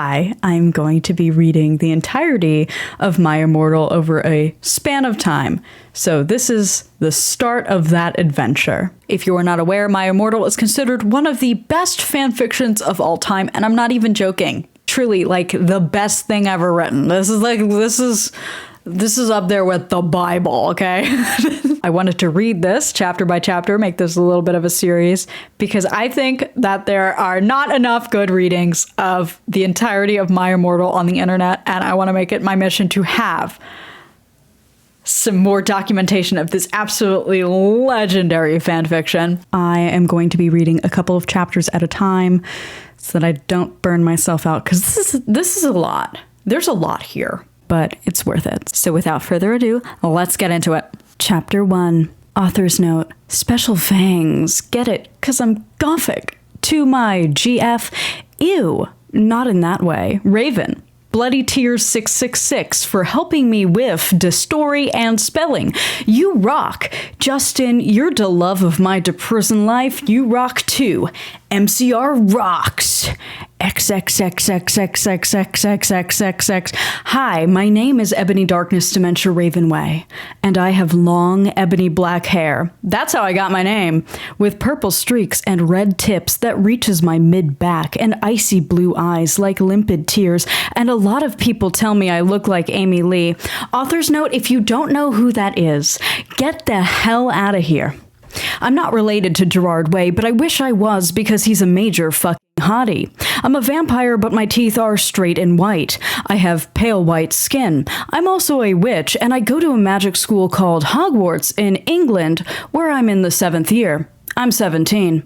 Hi, I'm going to be reading the entirety of My Immortal over a span of time. So this is the start of that adventure. If you are not aware, My Immortal is considered one of the best fanfictions of all time, and I'm not even joking. Truly, like, the best thing ever written. This is up there with the Bible, okay? I wanted to read this chapter by chapter, make this a little bit of a series, because I think that there are not enough good readings of the entirety of My Immortal on the internet, and I want to make it my mission to have some more documentation of this absolutely legendary fanfiction. I am going to be reading a couple of chapters at a time so that I don't burn myself out, because this is a lot. There's a lot here, but it's worth it. So without further ado, let's get into it. Chapter 1. Author's note. Special fangs. Get it, because I'm gothic. To my GF. Ew. Not in that way. Raven. Bloody Tears 666 for helping me with the story and spelling. You rock. Justin, you're the love of my deprison life. You rock too. MCR rocks. XXXXXXXXXXXX. Hi, my name is Ebony Darkness Dementia Ravenway, and I have long ebony black hair. That's how I got my name, with purple streaks and red tips that reaches my mid-back and icy blue eyes like limpid tears, and a lot of people tell me I look like Amy Lee. Author's note, if you don't know who that is, get the hell out of here. I'm not related to Gerard Way, but I wish I was because he's a major fucking hottie. I'm a vampire, but my teeth are straight and white. I have pale white skin. I'm also a witch, and I go to a magic school called Hogwarts in England, where I'm in the 7th year. I'm 17.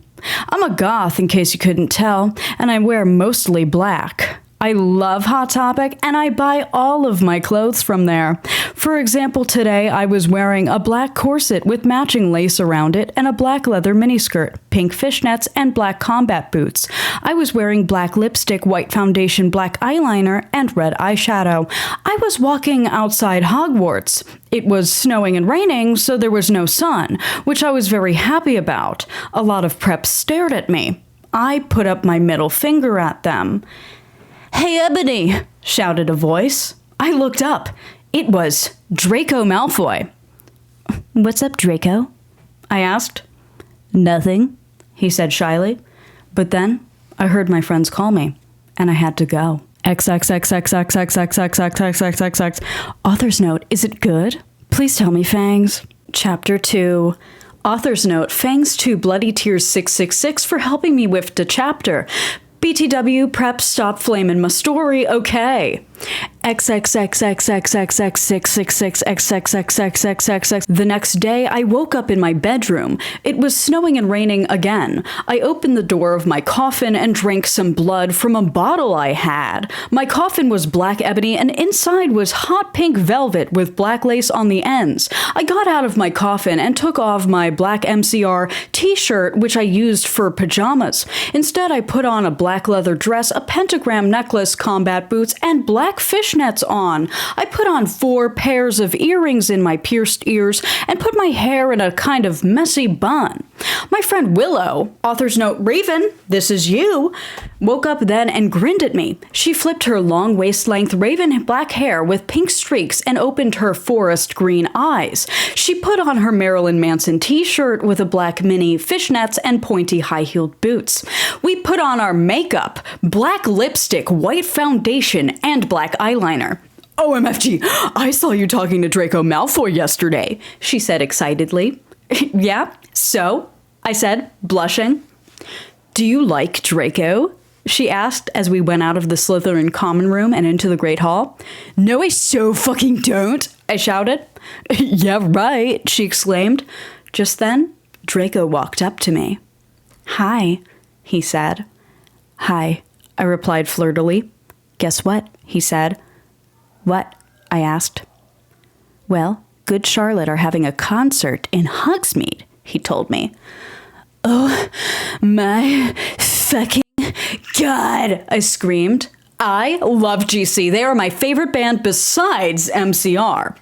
I'm a goth, in case you couldn't tell, and I wear mostly black. I love Hot Topic, and I buy all of my clothes from there. For example, today I was wearing a black corset with matching lace around it and a black leather miniskirt, pink fishnets, and black combat boots. I was wearing black lipstick, white foundation, black eyeliner, and red eyeshadow. I was walking outside Hogwarts. It was snowing and raining, so there was no sun, which I was very happy about. A lot of preps stared at me. I put up my middle finger at them. "Hey, Ebony!" shouted a voice. I looked up. It was Draco Malfoy. "What's up, Draco?" I asked. "Nothing," he said shyly. But then I heard my friends call me, and I had to go. XXXXXXXXXXXXXX. Author's note, is it good? Please tell me, Fangs. Chapter 2. Author's note, Fangs to Bloody Tears 666 for helping me with the chapter. BTW, prep, stop flamin' my story, okay. XXXXXXXXXXXXXXXXXXX. The next day, I woke up in my bedroom. It was snowing and raining again. I opened the door of my coffin and drank some blood from a bottle I had. My coffin was black ebony, and inside was hot pink velvet with black lace on the ends. I got out of my coffin and took off my black MCR t-shirt, which I used for pajamas. Instead, I put on a black leather dress, a pentagram necklace, combat boots, and black fishnets on. I put on 4 pairs of earrings in my pierced ears and put my hair in a kind of messy bun. My friend Willow, author's note, Raven, this is you, woke up then and grinned at me. She flipped her long waist-length raven black hair with pink streaks and opened her forest green eyes. She put on her Marilyn Manson t-shirt with a black mini fishnets and pointy high-heeled boots. We put on our makeup, black lipstick, white foundation, and black eyeliner. OMFG, I saw you talking to Draco Malfoy yesterday, she said excitedly. Yeah, so? I said, blushing. Do you like Draco? She asked as we went out of the Slytherin common room and into the Great Hall. No, I so fucking don't, I shouted. Yeah, right, she exclaimed. Just then, Draco walked up to me. Hi, he said. Hi, I replied flirtily. Guess what, he said. What? I asked. Well, Good Charlotte are having a concert in Hogsmeade, he told me. Oh my fucking God, I screamed. I love GC. They are my favorite band besides MCR.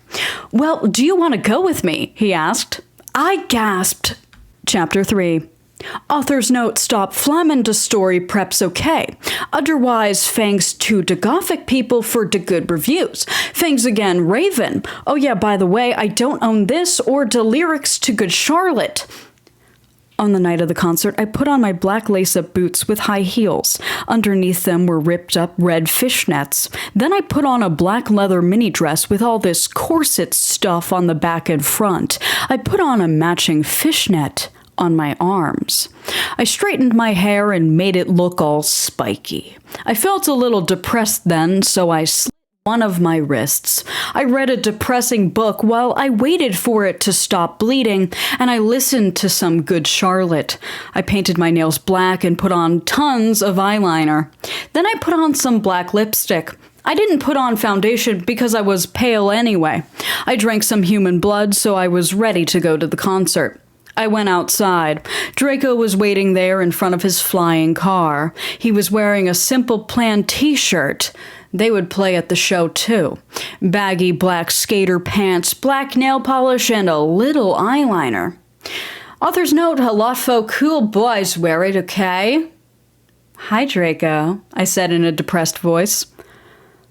Well, do you want to go with me? He asked. I gasped. Chapter 3. Author's note, stop flamin' de story prep's okay. Otherwise, thanks to de Gothic people for de good reviews. Thanks again, Raven. Oh yeah, by the way, I don't own this or de lyrics to Good Charlotte. On the night of the concert, I put on my black lace-up boots with high heels. Underneath them were ripped-up red fishnets. Then I put on a black leather mini dress with all this corset stuff on the back and front. I put on a matching fishnet on my arms. I straightened my hair and made it look all spiky. I felt a little depressed then, so I slit one of my wrists. I read a depressing book while I waited for it to stop bleeding, and I listened to some Good Charlotte. I painted my nails black and put on tons of eyeliner. Then I put on some black lipstick. I didn't put on foundation because I was pale anyway. I drank some human blood, so I was ready to go to the concert. I went outside. Draco was waiting there in front of his flying car. He was wearing a Simple Plan t-shirt. They would play at the show, too. Baggy black skater pants, black nail polish, and a little eyeliner. Author's note, a lot of cool boys wear it, okay? Hi, Draco, I said in a depressed voice.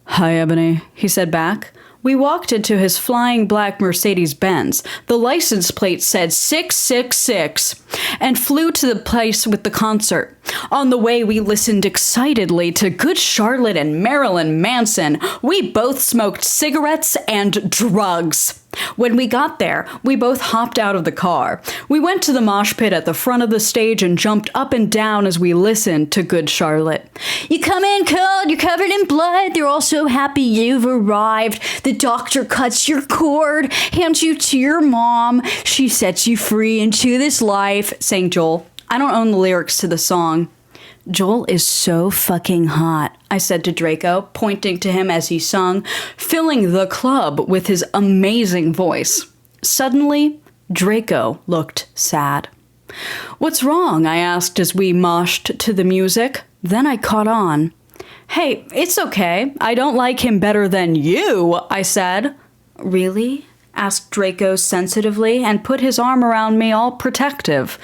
Hi, Ebony, he said back. We walked into his flying black Mercedes-Benz. The license plate said 666 and flew to the place with the concert. On the way, we listened excitedly to Good Charlotte and Marilyn Manson. We both smoked cigarettes and drugs. When we got there, we both hopped out of the car. We went to the mosh pit at the front of the stage and jumped up and down as we listened to Good Charlotte. You come in cold, you're covered in blood, they're all so happy you've arrived. The doctor cuts your cord, hands you to your mom. She sets you free into this life, sang Joel. I don't own the lyrics to the song. Joel is so fucking hot, I said to Draco, pointing to him as he sung, filling the club with his amazing voice. Suddenly, Draco looked sad. What's wrong? I asked as we moshed to the music. Then I caught on. Hey, it's okay. I don't like him better than you, I said. Really? Asked Draco sensitively and put his arm around me all protective.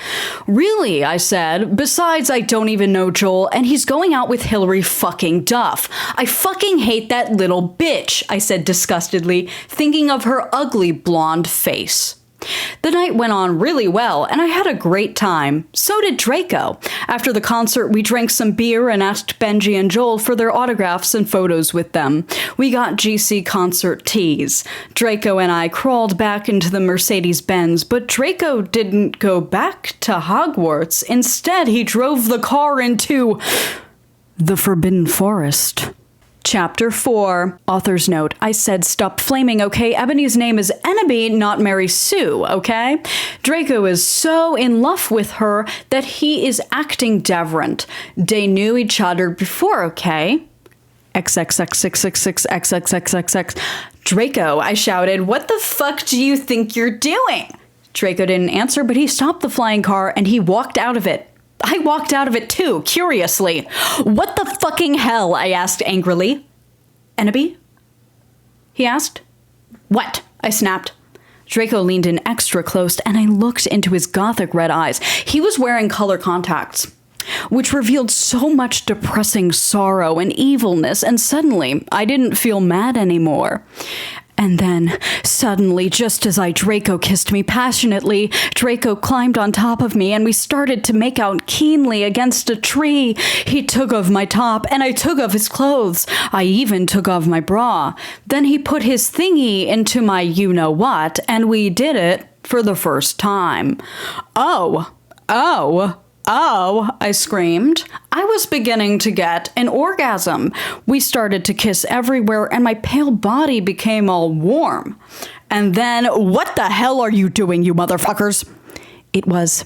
Really, I said. Besides, I don't even know Joel, and he's going out with Hillary fucking Duff. I fucking hate that little bitch, I said disgustedly, thinking of her ugly blonde face. The night went on really well, and I had a great time. So did Draco. After the concert, we drank some beer and asked Benji and Joel for their autographs and photos with them. We got GC concert tees. Draco and I crawled back into the Mercedes-Benz, but Draco didn't go back to Hogwarts. Instead, he drove the car into the Forbidden Forest. Chapter 4. Author's note. I said stop flaming, okay? Ebony's name is Enemy, not Mary Sue, okay? Draco is so in love with her that he is acting different. They knew each other before, okay? XXX666XXXXX. Draco, I shouted, what the fuck do you think you're doing? Draco didn't answer, but he stopped the flying car and he walked out of it. I walked out of it too, curiously. What the fucking hell? I asked angrily. Enemy? He asked. What? I snapped. Draco leaned in extra close and I looked into his gothic red eyes. He was wearing color contacts, which revealed so much depressing sorrow and evilness, and suddenly I didn't feel mad anymore. And then, suddenly, just as Draco kissed me passionately, Draco climbed on top of me and we started to make out keenly against a tree. He took off my top and I took off his clothes. I even took off my bra. Then he put his thingy into my you-know-what and we did it for the first time. Oh, I screamed. I was beginning to get an orgasm. We started to kiss everywhere and my pale body became all warm. And then, what the hell are you doing, you motherfuckers? It was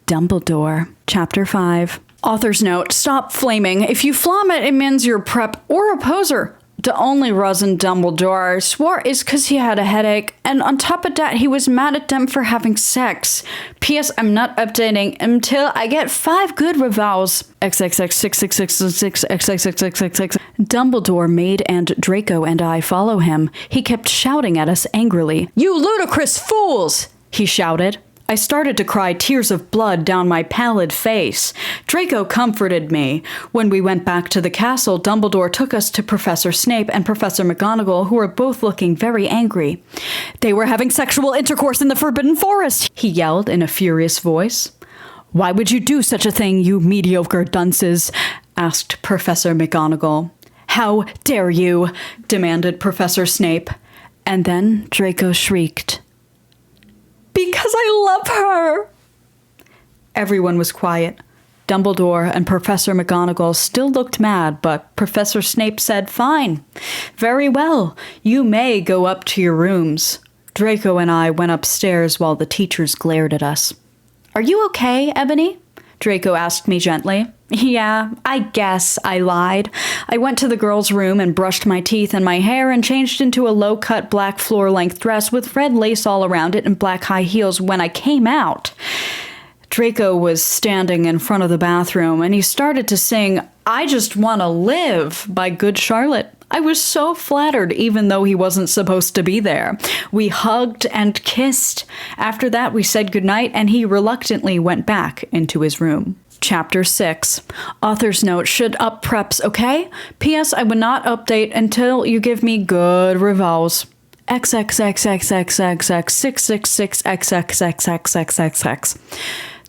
Dumbledore. Chapter 5. Author's note, stop flaming. If you flam it, it means you're prep or a poser. The only reason Dumbledore swore is because he had a headache, and on top of that, he was mad at them for having sex. P.S. I'm not updating until I get 5 good revals. XXX66666XXXXXX. Dumbledore made and Draco and I follow him. He kept shouting at us angrily. You ludicrous fools! He shouted. I started to cry tears of blood down my pallid face. Draco comforted me. When we went back to the castle, Dumbledore took us to Professor Snape and Professor McGonagall, who were both looking very angry. "They were having sexual intercourse in the Forbidden Forest," he yelled in a furious voice. "Why would you do such a thing, you mediocre dunces?" asked Professor McGonagall. "How dare you?" demanded Professor Snape. And then Draco shrieked. "Because I love her!" Everyone was quiet. Dumbledore and Professor McGonagall still looked mad, but Professor Snape said, "Fine. Very well. You may go up to your rooms." Draco and I went upstairs while the teachers glared at us. "Are you okay, Ebony?" Draco asked me gently. "Yeah, I guess," I lied. I went to the girls' room and brushed my teeth and my hair and changed into a low-cut black floor-length dress with red lace all around it and black high heels when I came out. Draco was standing in front of the bathroom and he started to sing "I Just Wanna Live" by Good Charlotte. I was so flattered, even though he wasn't supposed to be there. We hugged and kissed. After that, we said goodnight, and he reluctantly went back into his room. Chapter 6. Author's note: should up preps, okay? P.S. I would not update until you give me good revals. XXXXXXXXXXXXXXXXX.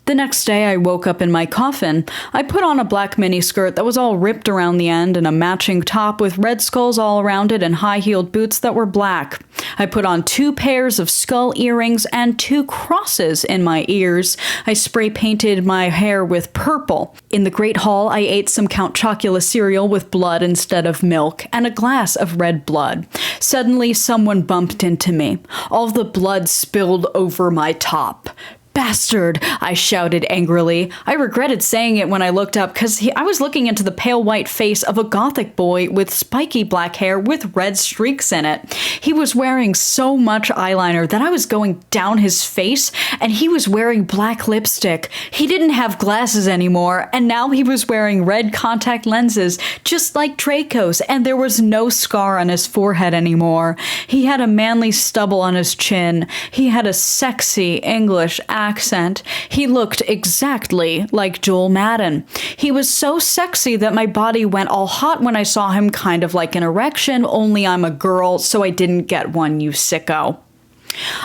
The next day, I woke up in my coffin. I put on a black miniskirt that was all ripped around the end and a matching top with red skulls all around it and high-heeled boots that were black. I put on 2 pairs of skull earrings and 2 crosses in my ears. I spray-painted my hair with purple. In the Great Hall, I ate some Count Chocula cereal with blood instead of milk and a glass of red blood. Suddenly, someone bumped into me. All the blood spilled over my top. "Bastard!" I shouted angrily. I regretted saying it when I looked up because I was looking into the pale white face of a gothic boy with spiky black hair with red streaks in it. He was wearing so much eyeliner that I was going down his face, and he was wearing black lipstick. He didn't have glasses anymore, and now he was wearing red contact lenses, just like Draco's, and there was no scar on his forehead anymore. He had a manly stubble on his chin. He had a sexy English accent. He looked exactly like Joel Madden. He was so sexy that my body went all hot when I saw him, kind of like an erection, only I'm a girl, so I didn't get one, you sicko.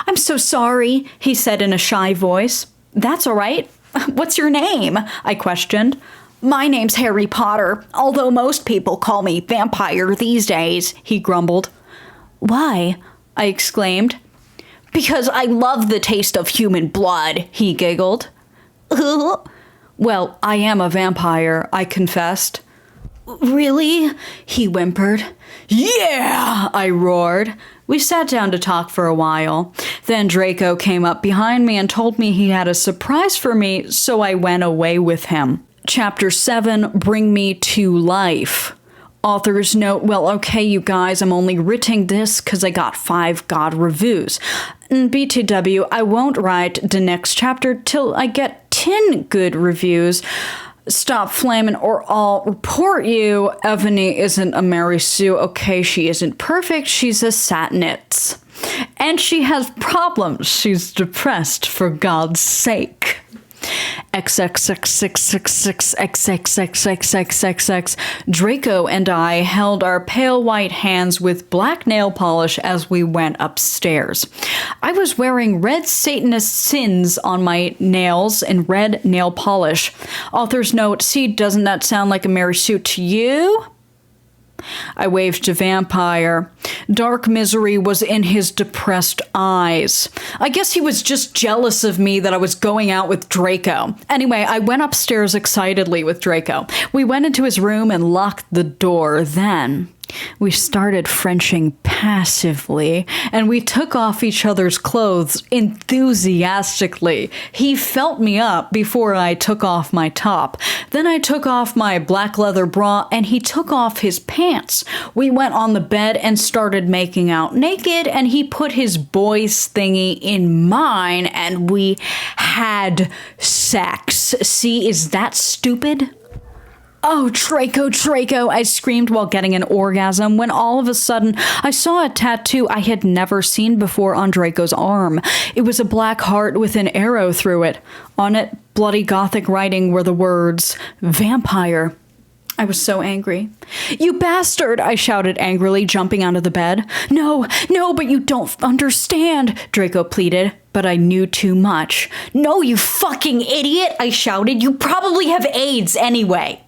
"I'm so sorry," he said in a shy voice. "That's all right. What's your name?" I questioned. "My name's Harry Potter, although most people call me Vampire these days," he grumbled. "Why?" I exclaimed. "Because I love the taste of human blood," he giggled. "Well, I am a vampire," I confessed. "Really?" he whimpered. "Yeah!" I roared. We sat down to talk for a while. Then Draco came up behind me and told me he had a surprise for me, so I went away with him. Chapter 7, Bring Me to Life. Author's note: well, okay, you guys, I'm only writing this because I got 5 God reviews. BTW, I won't write the next chapter till I get 10 good reviews. Stop flaming or I'll report you. Ebony isn't a Mary Sue, okay? She isn't perfect, she's a satinitz. And she has problems. She's depressed, for God's sake. XXXXXXXXXXXXXX. Draco and I held our pale white hands with black nail polish as we went upstairs. I was wearing red Satanist sins on my nails and red nail polish. Author's note: see, doesn't that sound like a Mary Sue to you? I waved to Vampire. Dark misery was in his depressed eyes. I guess he was just jealous of me that I was going out with Draco. Anyway, I went upstairs excitedly with Draco. We went into his room and locked the door. Then we started Frenching passively, and we took off each other's clothes enthusiastically. He felt me up before I took off my top. Then I took off my black leather bra, and he took off his pants. We went on the bed and started making out naked, and he put his boy's thingy in mine, and we had sex. See, is that stupid? Oh, Draco, I screamed while getting an orgasm when all of a sudden I saw a tattoo I had never seen before on Draco's arm. It was a black heart with an arrow through it. On it, bloody gothic writing were the words, "Vampire." I was so angry. "You bastard!" I shouted angrily, jumping out of the bed. No, but you don't understand," Draco pleaded, but I knew too much. "No, you fucking idiot," I shouted. "You probably have AIDS anyway."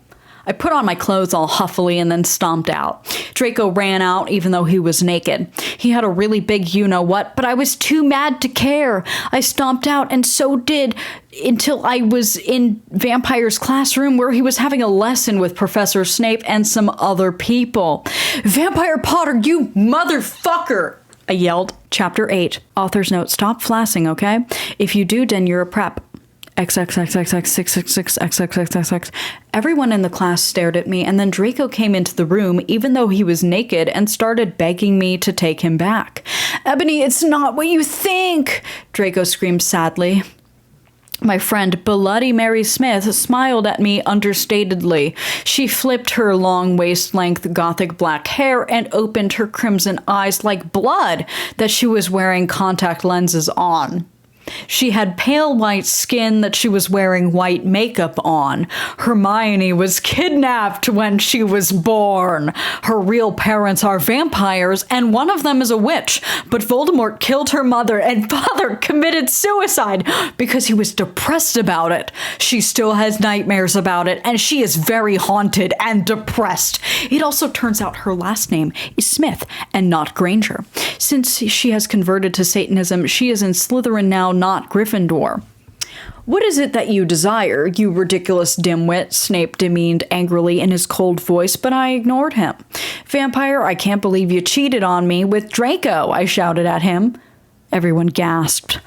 I put on my clothes all huffily and then stomped out. Draco ran out even though he was naked. He had a really big you-know-what, but I was too mad to care. I stomped out and so did until I was in Vampire's classroom where he was having a lesson with Professor Snape and some other people. "Vampire Potter, you motherfucker!" I yelled. Chapter 8. Author's note, stop flassing, okay? If you do, then you're a prep. XXXXX666XXXXX. Everyone in the class stared at me, and then Draco came into the room, even though he was naked, and started begging me to take him back. "Ebony, it's not what you think," Draco screamed sadly. My friend, Bloody Mary Smith, smiled at me understatedly. She flipped her long waist-length gothic black hair and opened her crimson eyes like blood that she was wearing contact lenses on. She had pale white skin that she was wearing white makeup on. Hermione was kidnapped when she was born. Her real parents are vampires, and one of them is a witch. But Voldemort killed her mother, and father committed suicide because he was depressed about it. She still has nightmares about it, and she is very haunted and depressed. It also turns out her last name is Smith and not Granger. Since she has converted to Satanism, she is in Slytherin now, not Gryffindor. "What is it that you desire, you ridiculous dimwit?" Snape demeaned angrily in his cold voice, but I ignored him. "Vampire, I can't believe you cheated on me with Draco," I shouted at him. Everyone gasped.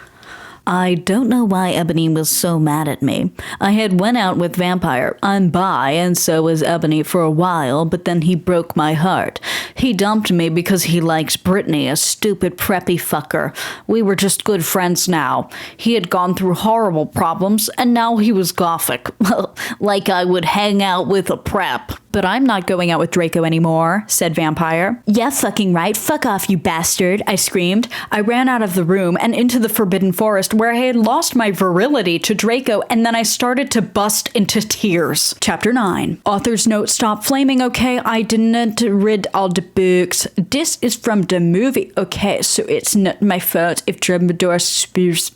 I don't know why Ebony was so mad at me. I had went out with Vampire. I'm bi, and so was Ebony for a while, but then he broke my heart. He dumped me because he likes Brittany, a stupid preppy fucker. We were just good friends now. He had gone through horrible problems, and now he was gothic. Like I would hang out with a prep. "But I'm not going out with Draco anymore," said Vampire. "Yeah, fucking right. Fuck off, you bastard," I screamed. I ran out of the room and into the Forbidden Forest where I had lost my virility to Draco, and then I started to bust into tears. Chapter 9. Author's note, stop flaming, okay? I didn't read all the books. This is from the movie, okay? So it's not my fault if Dumbledore spears.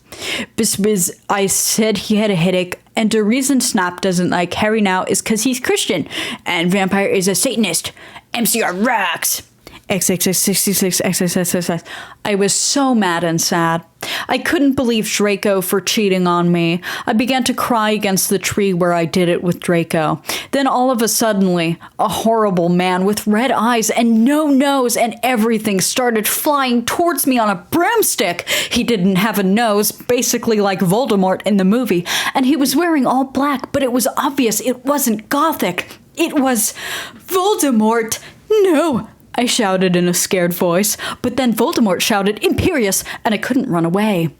Because I said he had a headache, and the reason Snap doesn't like Harry now is because he's Christian, and Vampire is a Satanist. MCR rocks! XXX66XXX. I was so mad and sad. I couldn't believe Draco for cheating on me. I began to cry against the tree where I did it with Draco. Then all of a sudden, a horrible man with red eyes and no nose and everything started flying towards me on a broomstick. He didn't have a nose, basically like Voldemort in the movie, and he was wearing all black, but it was obvious it wasn't gothic. It was Voldemort. No! I shouted in a scared voice, but then Voldemort shouted, "Imperious," and I couldn't run away.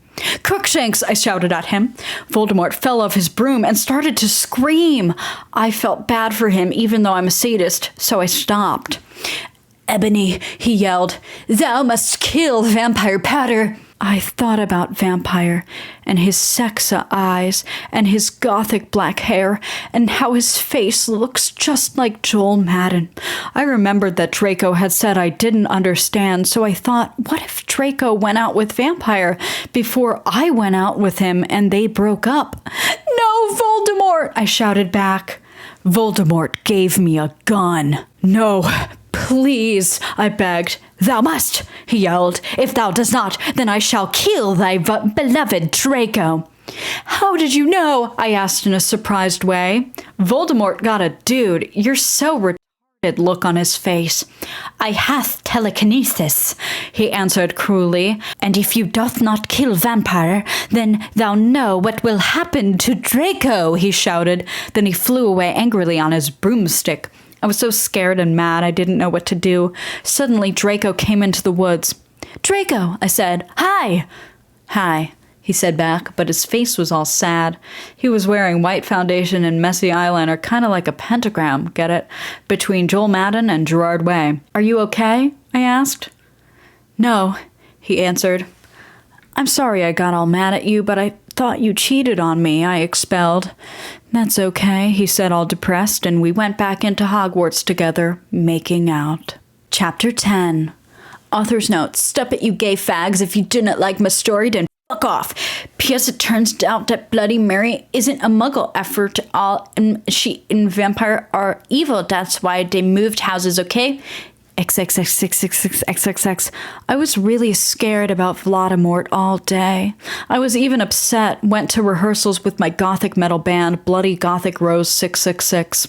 "Crookshanks," I shouted at him. Voldemort fell off his broom and started to scream. I felt bad for him, even though I'm a sadist, so I stopped. "Ebony," he yelled, "thou must kill Vampire Potter." I thought about Vampire and his sexa eyes and his gothic black hair and how his face looks just like Joel Madden. I remembered that Draco had said I didn't understand, so I thought, what if Draco went out with Vampire before I went out with him and they broke up? "No, Voldemort!" I shouted back. Voldemort gave me a gun. "No, please," I begged. "Thou must," he yelled. "If thou does not, then I shall kill thy beloved Draco." "How did you know?" I asked in a surprised way. Voldemort got a "dude, you're so retarded" look on his face. "I hath telekinesis," he answered cruelly, "and if you doth not kill Vampire, then thou know what will happen to Draco," he shouted. Then he flew away angrily on his broomstick. I was so scared and mad I didn't know what to do. Suddenly, Draco came into the woods. "Draco," I said. "Hi." "Hi," he said back, but his face was all sad. He was wearing white foundation and messy eyeliner, kind of like a pentagram, get it? Between Joel Madden and Gerard Way. Are you okay? I asked. No, he answered. I'm sorry I got all mad at you, but I thought you cheated on me, I expelled. That's okay, he said, all depressed, and we went back into Hogwarts together, making out. Chapter 10. Author's note. Stop it, you gay fags. If you didn't like my story, then fuck off. P.S. It turns out that Bloody Mary isn't a muggle after all, and she and vampire are evil. That's why they moved houses, okay? XXX666XXX. I was really scared about Voldemort all day. I was even upset, went to rehearsals with my gothic metal band, Bloody Gothic Rose 666.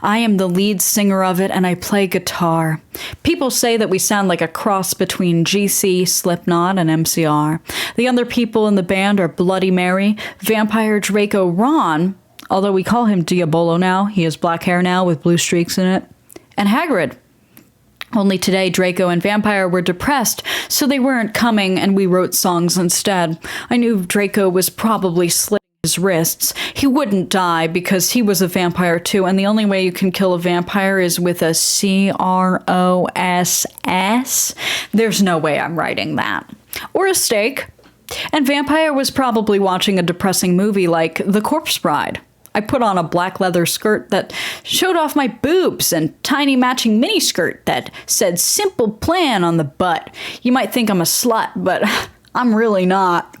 I am the lead singer of it, and I play guitar. People say that we sound like a cross between GC, Slipknot, and MCR. The other people in the band are Bloody Mary, Vampire Draco Ron, although we call him Diabolo now. He has black hair now with blue streaks in it. And Hagrid. Only today, Draco and Vampire were depressed, so they weren't coming, and we wrote songs instead. I knew Draco was probably slitting his wrists. He wouldn't die because he was a vampire too, and the only way you can kill a vampire is with a CROSS. There's no way I'm writing that. Or a steak. And Vampire was probably watching a depressing movie like The Corpse Bride. I put on a black leather skirt that showed off my boobs and tiny matching miniskirt that said Simple Plan on the butt. You might think I'm a slut, but I'm really not.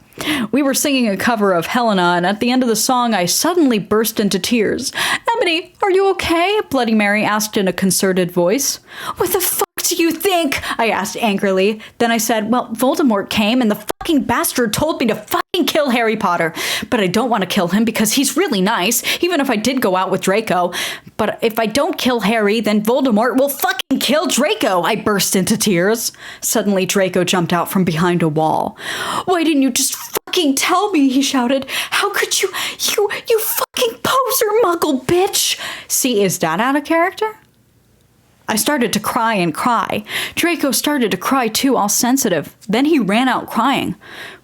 We were singing a cover of Helena, and at the end of the song, I suddenly burst into tears. Ebony, are you okay? Bloody Mary asked in a concerted voice. What the fuck do you think? I asked angrily. Then I said, well, Voldemort came and the fucking bastard told me to fucking kill Harry Potter. But I don't want to kill him because he's really nice, even if I did go out with Draco. But if I don't kill Harry, then Voldemort will fucking kill Draco. I burst into tears. Suddenly, Draco jumped out from behind a wall. Why didn't you just fucking tell me? He shouted. How could you fucking poser muggle bitch? See, is that out of character? I started to cry and cry. Draco started to cry too, all sensitive. Then he ran out crying.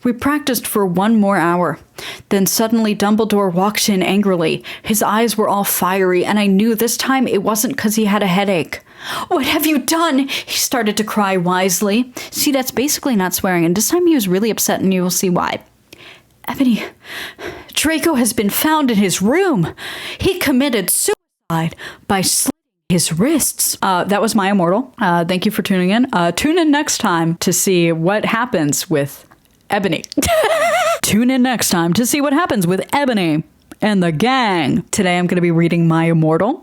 We practiced for 1 more hour. Then suddenly Dumbledore walked in angrily. His eyes were all fiery, and I knew this time it wasn't because he had a headache. What have you done? He started to cry wisely. See, that's basically not swearing, and this time he was really upset, and you will see why. Ebony, Draco has been found in his room. He committed suicide by slitting his wrists. That was my Immortal. Thank you for tuning in. Tune in next time to see what happens with Ebony. Tune in next time to see what happens with Ebony and the gang. Today I'm going to be reading my Immortal.